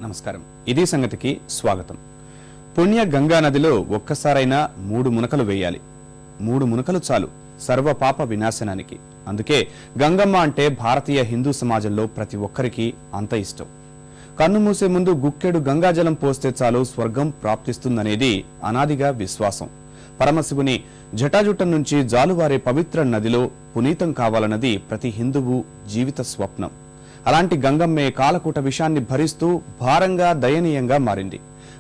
నమస్కారం. ఇది సంగతికి స్వాగతం. పుణ్య గంగా నదిలో ఒక్కసారైనా 3 మునకలు వేయాలి. 3 మునకలు చాలు సర్వ పాప వినాశనానికి. అందుకే గంగమ్మ అంటే భారతీయ హిందూ సమాజంలో ప్రతి ఒక్కరికి అంత ఇష్టం. కన్ను మూసే ముందు గుక్కెడు గంగాజలం పోస్తే చాలు స్వర్గం ప్రాప్తిస్తుందనేది అనాదిగా విశ్వాసం. పరమశివుని జటాజుటం నుంచి జాలువారే పవిత్ర నదిలో పునీతం కావాలన్నది ప్రతి హిందువు జీవిత స్వప్నం. అలాంటి గంగమ్మే కాలకూట విషాన్ని భరిస్తూ భారంగా దయనీయంగా మారింది.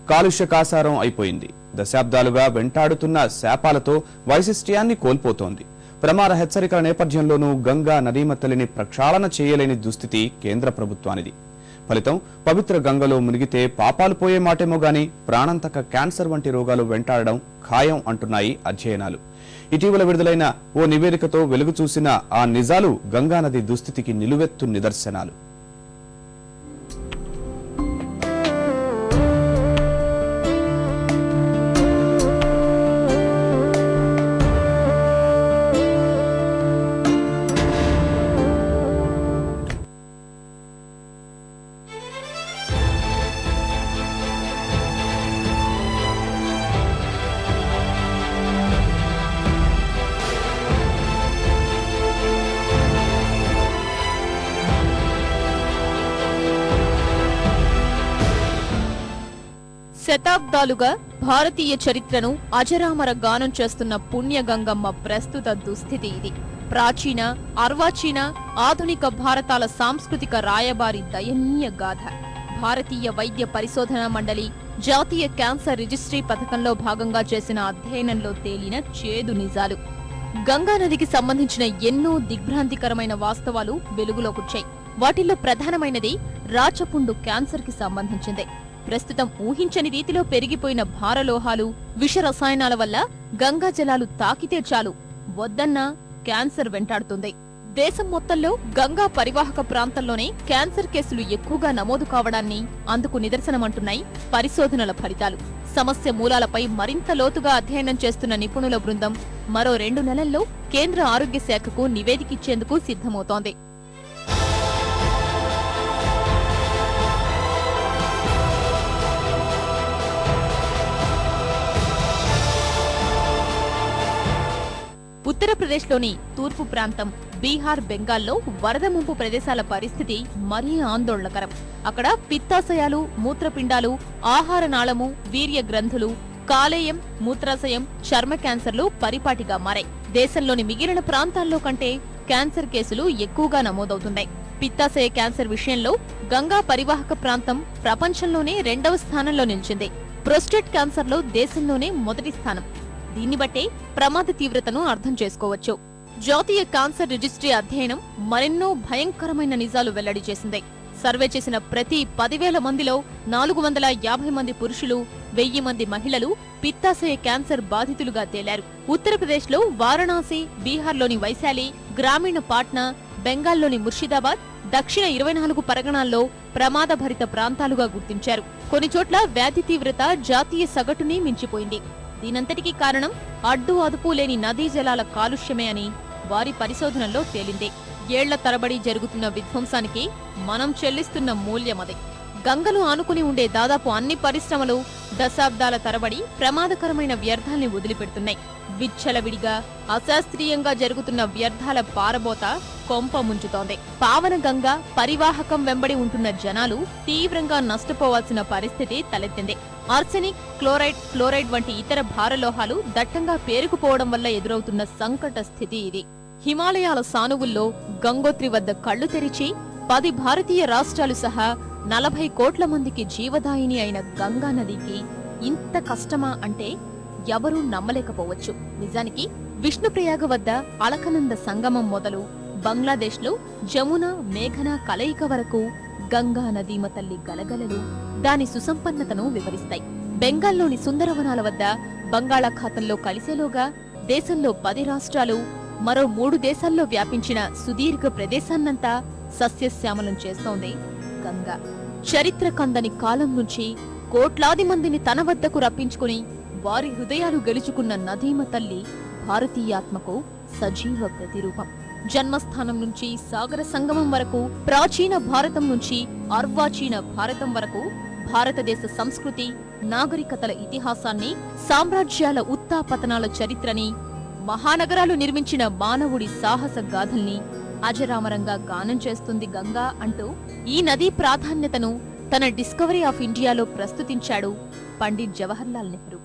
కాలుష్య కాసారం అయిపోయింది. దశాబ్దాలుగా వెంటాడుతున్న శాపాలతో వైశిష్ట్యాన్ని కోల్పోతోంది. ప్రమాద హెచ్చరికల నేపథ్యంలోనూ గంగా నదీమతలిని ప్రక్షాళన చేయలేని దుస్థితి కేంద్ర ప్రభుత్వానిది. ఫలితం పవిత్ర గంగలో మునిగితే పాపాలు పోయే మాటేమో గాని ప్రాణాంతక క్యాన్సర్ వంటి రోగాలు వెంటాడడం ఖాయం అంటున్నాయి అధ్యయనాలు. ఇటీవల విడుదలైన ఓ నివేదికతో వెలుగు చూసిన ఆ నిజాలు గంగానది దుస్థితికి నిలువెత్తు నిదర్శనాలు. శతాబ్దాలుగా భారతీయ చరిత్రను అజరామర గానం చేస్తున్న పుణ్యగంగమ్మ ప్రస్తుత దుస్థితి ఇది. ప్రాచీన, అర్వాచీన, ఆధునిక భారతాల సాంస్కృతిక రాయబారి దయనీయ గాథ. భారతీయ వైద్య పరిశోధనా మండలి జాతీయ క్యాన్సర్ రిజిస్ట్రీ పథకంలో భాగంగా చేసిన అధ్యయనంలో తేలిన చేదు నిజాలు. గంగానదికి సంబంధించిన ఎన్నో దిగ్భ్రాంతికరమైన వాస్తవాలు వెలుగులోకొచ్చాయి. వాటిల్లో ప్రధానమైనది రాచపుండు క్యాన్సర్ కి సంబంధించిందే. ప్రస్తుతం ఊహించని రీతిలో పెరిగిపోయిన భారలోహాలు, విష రసాయనాల వల్ల గంగా జలాలు తాకితే చాలు వద్దన్నా క్యాన్సర్ వెంటాడుతుంది. దేశం మొత్తంలో గంగా పరివాహక ప్రాంతంలోనే క్యాన్సర్ కేసులు ఎక్కువగా నమోదు కావడాన్ని అందుకు నిదర్శనమంటున్నాయి పరిశోధనల ఫలితాలు. సమస్య మూలాలపై మరింత లోతుగా అధ్యయనం చేస్తున్న నిపుణుల బృందం మరో 2 నెలల్లో కేంద్ర ఆరోగ్య శాఖకు నివేదికిచ్చేందుకు సిద్ధమవుతోంది. ఉత్తరప్రదేశ్లోని తూర్పు ప్రాంతం, బీహార్, బెంగాల్లో వరద ముంపు ప్రదేశాల పరిస్థితి మరీ ఆందోళనకరం. అక్కడ పిత్తాశయాలు, మూత్రపిండాలు, ఆహార నాళము, వీర్య గ్రంథులు, కాలేయం, మూత్రాశయం, చర్మ క్యాన్సర్లు పరిపాటిగా మారాయి. దేశంలోని మిగిలిన ప్రాంతాల్లో కంటే క్యాన్సర్ కేసులు ఎక్కువగా నమోదవుతున్నాయి. పిత్తాశయ క్యాన్సర్ విషయంలో గంగా పరివాహక ప్రాంతం ప్రపంచంలోనే 2వ స్థానంలో నిలిచింది. ప్రోస్టేట్ క్యాన్సర్లో దేశంలోనే మొదటి స్థానం. దీన్ని బట్టే ప్రమాద తీవ్రతను అర్థం చేసుకోవచ్చు. జాతీయ క్యాన్సర్ రిజిస్ట్రీ అధ్యయనం మరెన్నో భయంకరమైన నిజాలు వెల్లడి చేసింది. సర్వే చేసిన ప్రతి 10,000 మందిలో 450 మంది పురుషులు, 1000 మంది మహిళలు పిత్తాశయ క్యాన్సర్ బాధితులుగా తేలారు. ఉత్తరప్రదేశ్లో వారణాసి, బీహార్లోని వైశాలి, గ్రామీణ పాట్నా, బెంగాల్లోని ముర్షిదాబాద్, దక్షిణ 24 పరగణాల్లో ప్రమాదభరిత ప్రాంతాలుగా గుర్తించారు. కొన్ని చోట్ల వ్యాధి తీవ్రత జాతీయ సగటుని మించిపోయింది. దీనంతటికీ కారణం అడ్డు అదుపు లేని నదీ జలాల కాలుష్యమే అని వారి పరిశోధనల్లో తేలింది. ఏళ్ల తరబడి జరుగుతున్న విధ్వంసానికి మనం చెల్లిస్తున్న మూల్యమదే. గంగను ఆనుకుని ఉండే దాదాపు అన్ని పరిశ్రమలు దశాబ్దాల తరబడి ప్రమాదకరమైన వ్యర్థాల్ని వదిలిపెడుతున్నాయి. విచ్చలవిడిగా, అశాస్త్రీయంగా జరుగుతున్న వ్యర్థాల పారబోత కొంప ముంచుతోంది. పావన గంగా పరివాహకం వెంబడి ఉంటున్న జనాలు తీవ్రంగా నష్టపోవాల్సిన పరిస్థితి తలెత్తింది. ఆర్సెనిక్, క్లోరైడ్, ఫ్లోరైడ్ వంటి ఇతర భారలోహాలు దట్టంగా పేరుకుపోవడం వల్ల ఎదురవుతున్న సంకట స్థితి ఇది. హిమాలయాల సానువుల్లో గంగోత్రి వద్ద కళ్లు తెరిచి 10 భారతీయ రాష్ట్రాలు సహా 40 కోట్ల మందికి జీవదాయిని అయిన గంగా నదికి ఇంత కష్టమా అంటే ఎవరూ నమ్మలేకపోవచ్చు. నిజానికి విష్ణుప్రయాగ వద్ద అలకనంద సంగమం మొదలు బంగ్లాదేశ్లో జమున, మేఘన కలయిక వరకు గంగా నదీమ తల్లి గలగలలు దాని సుసంపన్నతను వివరిస్తాయి. బెంగాల్లోని సుందరవనాల వద్ద బంగాళాఖాతంలో కలిసేలోగా దేశంలో 10 రాష్ట్రాలు, మరో 3 దేశాల్లో వ్యాపించిన సుదీర్ఘ ప్రదేశాన్నంతా సస్యశ్యామలం చేస్తోంది గంగా. చరిత్ర కందని కాలం నుంచి కోట్లాది మందిని తన వద్దకు రప్పించుకుని వారి హృదయాలు గెలుచుకున్న నదీమ తల్లి భారతీయాత్మకు సజీవ ప్రతిరూపం. జన్మస్థానం నుంచి సాగర సంగమం వరకు, ప్రాచీన భారతం నుంచి అర్వాచీన భారతం వరకు భారతదేశ సంస్కృతి, నాగరికతల ఇతిహాసాన్ని, సామ్రాజ్యాల ఉత్థాపతనాల చరిత్రని, మహానగరాలు నిర్మించిన మానవుడి సాహస గాథల్ని అజరామరంగా గానం చేస్తుంది గంగా అంటూ ఈ నదీ ప్రాధాన్యతను తన డిస్కవరీ ఆఫ్ ఇండియాలో ప్రస్తుతించాడు పండిట్ జవహర్లాల్ నెహ్రూ.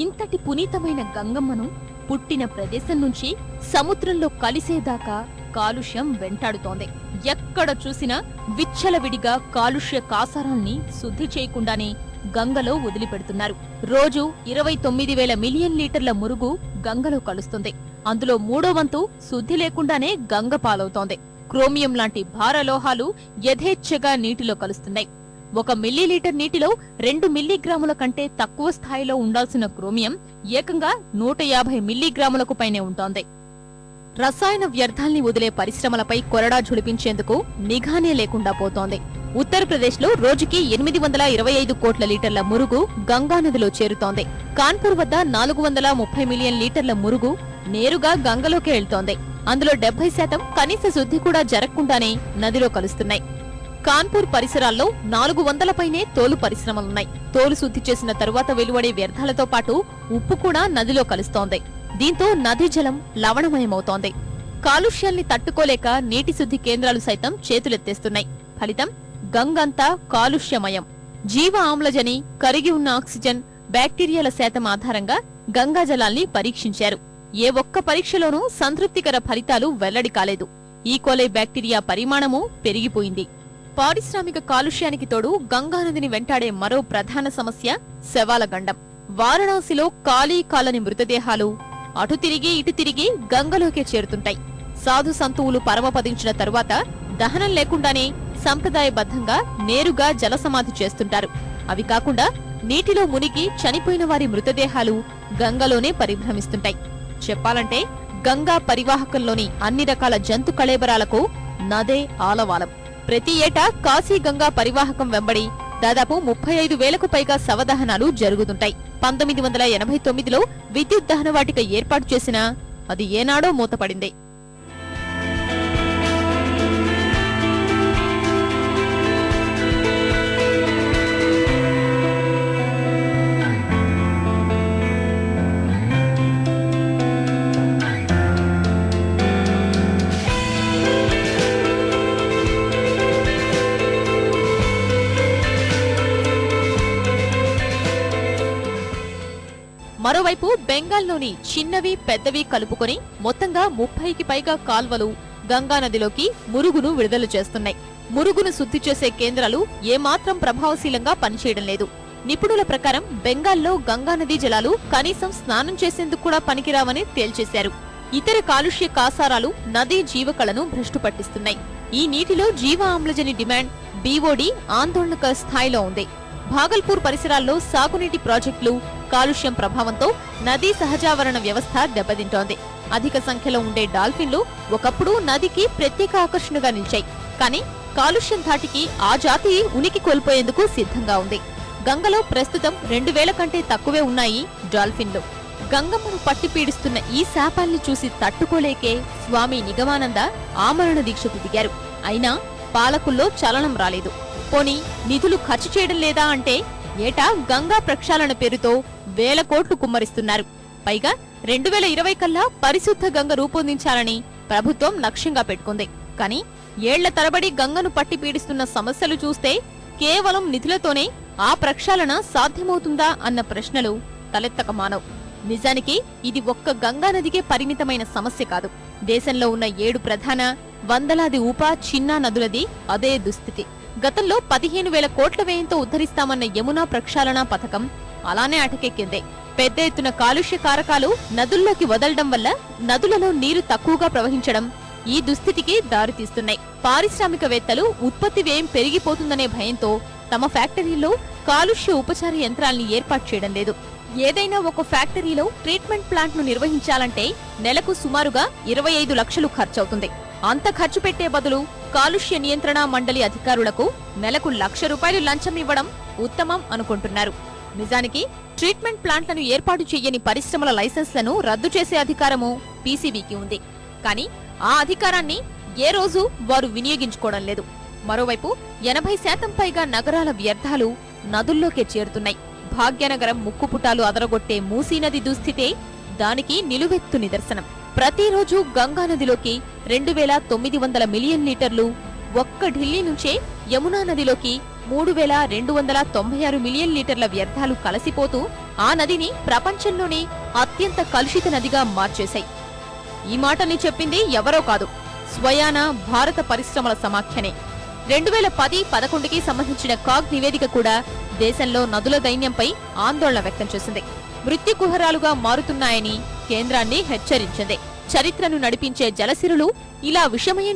ఇంతటి పునీతమైన గంగమ్మను పుట్టిన ప్రదేశం నుంచి సముద్రంలో కలిసేదాకా కాలుష్యం వెంటాడుతోంది. ఎక్కడ చూసినా విచ్చలవిడిగా కాలుష్య కాసారాల్ని శుద్ధి చేయకుండానే గంగలో వదిలిపెడుతున్నారు. రోజు 29,000 మిలియన్ లీటర్ల మురుగు గంగలో కలుస్తుంది. అందులో 3వ వంతు శుద్ధి లేకుండానే గంగ పాలవుతోంది. క్రోమియం లాంటి భారలోహాలు యథేచ్ఛగా నీటిలో కలుస్తున్నాయి. 1 మిల్లీలీటర్ నీటిలో 2 మిల్లీగ్రాముల కంటే తక్కువ స్థాయిలో ఉండాల్సిన క్రోమియం ఏకంగా 150 మిల్లీగ్రాములకు పైనే ఉంటోంది. రసాయన వ్యర్థాల్ని వదిలే పరిశ్రమలపై కొరడా ఝుడిపించేందుకు నిఘానే లేకుండా పోతోంది. ఉత్తరప్రదేశ్లో రోజుకి 825 కోట్ల లీటర్ల మురుగు గంగానదిలో చేరుతోంది. కాన్పూర్ వద్ద 430 మిలియన్ లీటర్ల మురుగు నేరుగా గంగలోకి వెళ్తోంది. అందులో 70% కనీస శుద్ధి కూడా జరగకుండానే నదిలో కలుస్తున్నాయి. కాన్పూర్ పరిసరాల్లో 400 పైనే తోలు పరిశ్రమలున్నాయి. తోలు శుద్ధి చేసిన తరువాత వెలువడే వ్యర్థాలతో పాటు ఉప్పు కూడా నదిలో కలుస్తోంది. దీంతో నదీ జలం లవణమయమవుతోంది. కాలుష్యాల్ని తట్టుకోలేక నీటి శుద్ధి కేంద్రాలు సైతం చేతులెత్తేస్తున్నాయి. ఫలితం గంగంతా కాలుష్యమయం. జీవ ఆమ్లజని, కరిగి ఉన్న ఆక్సిజన్, బ్యాక్టీరియాల శాతం ఆధారంగా గంగా జలాల్ని పరీక్షించారు. ఏ ఒక్క పరీక్షలోనూ సంతృప్తికర ఫలితాలు వెల్లడి కాలేదు. ఈకోలై బ్యాక్టీరియా పరిమాణమూ పెరిగిపోయింది. పారిశ్రామిక కాలుష్యానికి తోడు గంగానదిని వెంటాడే మరో ప్రధాన సమస్య శవాల గండం. వారణాసిలో ఖాళీ కాలని మృతదేహాలు అటు తిరిగి ఇటు తిరిగి గంగలోకే చేరుతుంటాయి. సాధు సంతువులు పరమపదించిన తరువాత దహనం లేకుండానే సంప్రదాయబద్ధంగా నేరుగా జలసమాధి చేస్తుంటారు. అవి కాకుండా నీటిలో మునిగి చనిపోయిన వారి మృతదేహాలు గంగలోనే పరిభ్రమిస్తుంటాయి. చెప్పాలంటే గంగా పరివాహకంలోని అన్ని రకాల జంతు కళేబరాలకు నదే ఆలవాలం. ప్రతి ఏటా కాశీ గంగా పరివాహకం వెంబడి దాదాపు 35,000కు పైగా శవదహనాలు జరుగుతుంటాయి. 1989లో విద్యుత్ దహన వాటిక ఏర్పాటు చేసినా అది ఏనాడో మూతపడింది. మరోవైపు బెంగాల్లోని చిన్నవి పెద్దవి కలుపుకొని మొత్తంగా 30కి పైగా కాల్వలు గంగానదిలోకి మురుగును విడుదల చేస్తున్నాయి. మురుగును శుద్ధి చేసే కేంద్రాలు ఏమాత్రం ప్రభావశీలంగా పనిచేయడం లేదు. నిపుణుల ప్రకారం బెంగాల్లో గంగానదీ జలాలు కనీసం స్నానం చేసేందుకు కూడా పనికిరావని తేల్చేశారు. ఇతర కాలుష్య కాసారాలు నదీ జీవకళను భ్రష్టు పట్టిస్తున్నాయి. ఈ నీటిలో జీవ ఆమ్లజని డిమాండ్ బీఓడీ ఆందోళనకర స్థాయిలో ఉంది. భాగల్పూర్ పరిసరాల్లో సాగునీటి ప్రాజెక్టులు కాలుష్యం ప్రభావంతో నదీ సహజావరణ వ్యవస్థ దెబ్బతింటోంది. అధిక సంఖ్యలో ఉండే డాల్ఫిన్లు ఒకప్పుడు నదికి ప్రత్యేక ఆకర్షణగా నిలిచాయి. కానీ కాలుష్యం ధాటికి ఆ జాతి ఉనికి కోల్పోయేందుకు సిద్ధంగా ఉంది. గంగలో ప్రస్తుతం 2,000 కంటే తక్కువే ఉన్నాయి డాల్ఫిన్లు. గంగమ్మను పట్టి పీడిస్తున్న ఈ శాపాల్ని చూసి తట్టుకోలేకే స్వామి నిగమానంద ఆమరణ దీక్షకు దిగారు. అయినా పాలకుల్లో చలనం రాలేదు. పోనీ నిధులు ఖర్చు చేయడం లేదా అంటే ఏటా గంగా ప్రక్షాళన పేరుతో 1,000 కోట్లు కుమ్మరిస్తున్నారు. పైగా 2020 కల్లా పరిశుద్ధ గంగ రూపొందించాలని ప్రభుత్వం లక్ష్యంగా పెట్టుకుంది. కానీ ఏళ్ల తరబడి గంగను పట్టి పీడిస్తున్న సమస్యలు చూస్తే కేవలం నిధులతోనే ఆ ప్రక్షాళన సాధ్యమవుతుందా అన్న ప్రశ్నలు తలెత్తక మానవు. నిజానికి ఇది ఒక్క గంగానదికే పరిమితమైన సమస్య కాదు. దేశంలో ఉన్న 7 ప్రధాన వందలాది చిన్న నదులది అదే దుస్థితి. గతంలో 15,000 కోట్ల వ్యయంతో ఉద్ధరిస్తామన్న యమునా ప్రక్షాళన పథకం అలానే అటకెక్కిందే. పెద్ద ఎత్తున కాలుష్య కారకాలు నదుల్లోకి వదలడం వల్ల నదులలో నీరు తక్కువగా ప్రవహించడం ఈ దుస్థితికి దారితీస్తున్నాయి. పారిశ్రామికవేత్తలు ఉత్పత్తి వ్యయం పెరిగిపోతుందనే భయంతో తమ ఫ్యాక్టరీల్లో కాలుష్య ఉపచార యంత్రాల్ని ఏర్పాటు చేయడం లేదు. ఏదైనా ఒక ఫ్యాక్టరీలో ట్రీట్మెంట్ ప్లాంట్ ను నిర్వహించాలంటే నెలకు సుమారుగా 25 లక్షలు ఖర్చవుతుంది. అంత ఖర్చు పెట్టే బదులు కాలుష్య నియంత్రణ మండలి అధికారులకు నెలకు ₹1,00,000 లంచం ఇవ్వడం ఉత్తమం అనుకుంటున్నారు. నిజానికి ట్రీట్మెంట్ ప్లాంట్లను ఏర్పాటు చేయని పరిశ్రమల లైసెన్స్లను రద్దు చేసే అధికారము పీసీబీకి ఉంది. కానీ ఆ అధికారాన్ని ఏ రోజు వారు వినియోగించుకోవడం లేదు. మరోవైపు 80% పైగా నగరాల వ్యర్థాలు నదుల్లోకే చేరుతున్నాయి. భాగ్యనగరం ముక్కుపుటాలు అదరగొట్టే మూసీనది దుస్థితే దానికి నిలువెత్తు నిదర్శనం. ప్రతిరోజు గంగానదిలోకి 2,900 మిలియన్ లీటర్లు, ఒక్క ఢిల్లీ నుంచే యమునా నదిలోకి 3,296 మిలియన్ లీటర్ల వ్యర్థాలు కలసిపోతూ ఆ నదిని ప్రపంచంలోనే అత్యంత కలుషిత నదిగా మార్చేశాయి. ఈ మాటల్ని చెప్పింది ఎవరో కాదు, స్వయాన భారత పరిశ్రమల సమాఖ్యనే. 2010-11కి సంబంధించిన కాగ్ నివేదిక కూడా దేశంలో నదుల దైన్యంపై ఆందోళన వ్యక్తం చేసింది. మృత్యుకుహరాలుగా మారుతున్నాయని కేంద్రాన్ని హెచ్చరించింది. చరిత్రను నడిపించే జలసిరులు ఇలా విషమయం